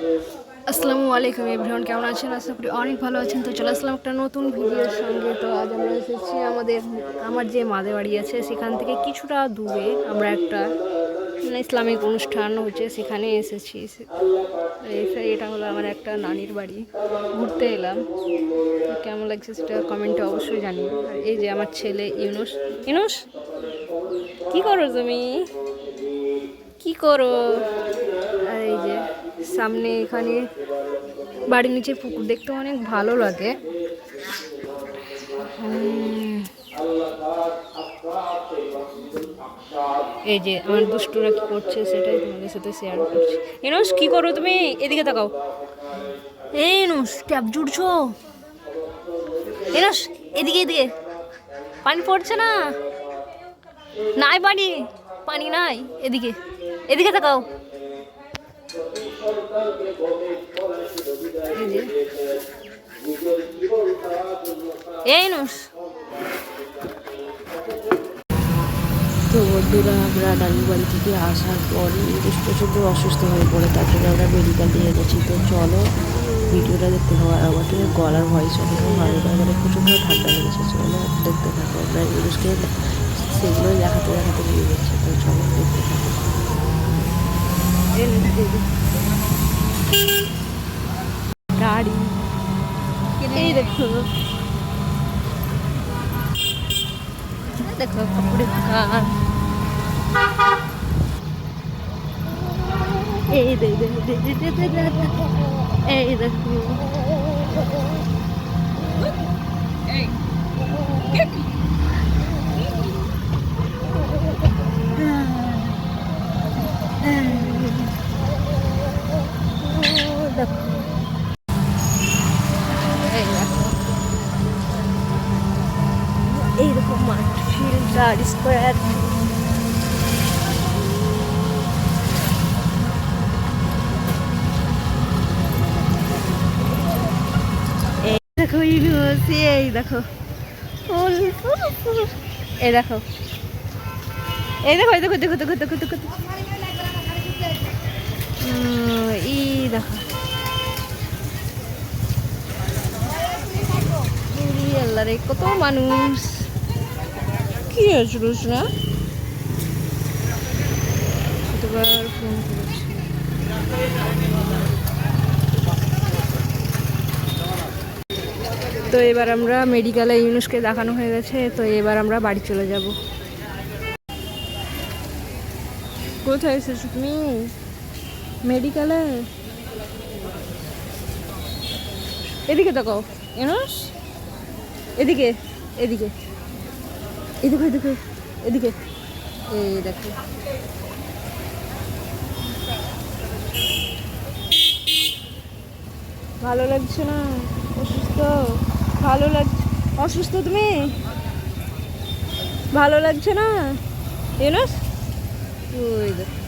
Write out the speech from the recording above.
আসসালামু আলাইকুম এভরিওয়ান, কেমন আছেন? আশা করি অনেক ভালো আছেন। তো চলে আসলাম একটা নতুন ভিডিওর সঙ্গে। তো আজ আমরা এসেছি আমার যে মাদের বাড়ি আছে সেখান থেকে কিছুটা দূরে আমরা একটা ইসলামিক অনুষ্ঠান হচ্ছে সেখানে এসেছি। এটা হলো আমার একটা নানির বাড়ি, ঘুরতে এলাম। তো কেমন লাগছে সেটা কমেন্টে অবশ্যই জানিও। আর এই যে আমার ছেলে ইউনুস। ইউনুস, কি করো তুমি? কি করো? আর এই যে সামনে এখানে বাড়ির নিচে পুকুর, দেখতে অনেক ভালো লাগে। এই যে আমার দুষ্টুরা কি করছে সেটাই তোমাদের সাথে শেয়ার করছি। ইনুস, কি করো তুমি? এদিকে তাকাও। এই ইনুস, ট্যাপ জুড়ছো? ইনুস, এদিকে এদিকে। পানি পড়ছে না? নাই পানি, পানি নাই। এদিকে এদিকে তাকাও। এই নুস। তো বন্ধুরা, আমরা নানির বাড়ি থেকে আসার পরে প্রচণ্ড অসুস্থ হয়ে পড়ে, তারপরে আমরা মেডিকেল নিয়ে গেছি। তো চলো ভিডিওটা দেখতে হবে। আর আমাকে গলার ভয়েস অনেকটা ভালো না, মানে প্রচণ্ড ঠান্ডা লেগেছে। চলো দেখতে থাকো, আমরা ইউনুসকে সেগুলোই দেখাতে দেখাতে নিয়ে গেছি। তো চলো দেখতে থাকো। গাড়ি এই দেখো, দেখো কাপড়ের দোকান। এই দেখো, এই দেখো, এইরকম মাঠ, ফিল্ড আর স্কোয়ার। দেখো ইউনিভার্সিটি, এই দেখো, এই দেখো, এই দেখো, এই দেখো, দেখো দেখো দেখো দেখো, এই দেখো, আল্লাহ রে, কত মানুষ। কি হয়েছিল না? কতবার ফোন করেছি। তো এবার আমরা মেডিকেলে ইউনুসকে দেখানো হয়ে গেছে। তো এবার আমরা বাড়ি চলে যাব। কোথায় এসেছো তুমি? মেডিকেলে। এদিকে তাকাও ইউনুস, এদিকে এদিকে, এদিকে এদিকে এদিকে, এই দেখো। ভালো লাগছে না? অসুস্থ? ভালো লাগছে? অসুস্থ তুমি? ভালো লাগছে না ইউনুস? ওই দেখো।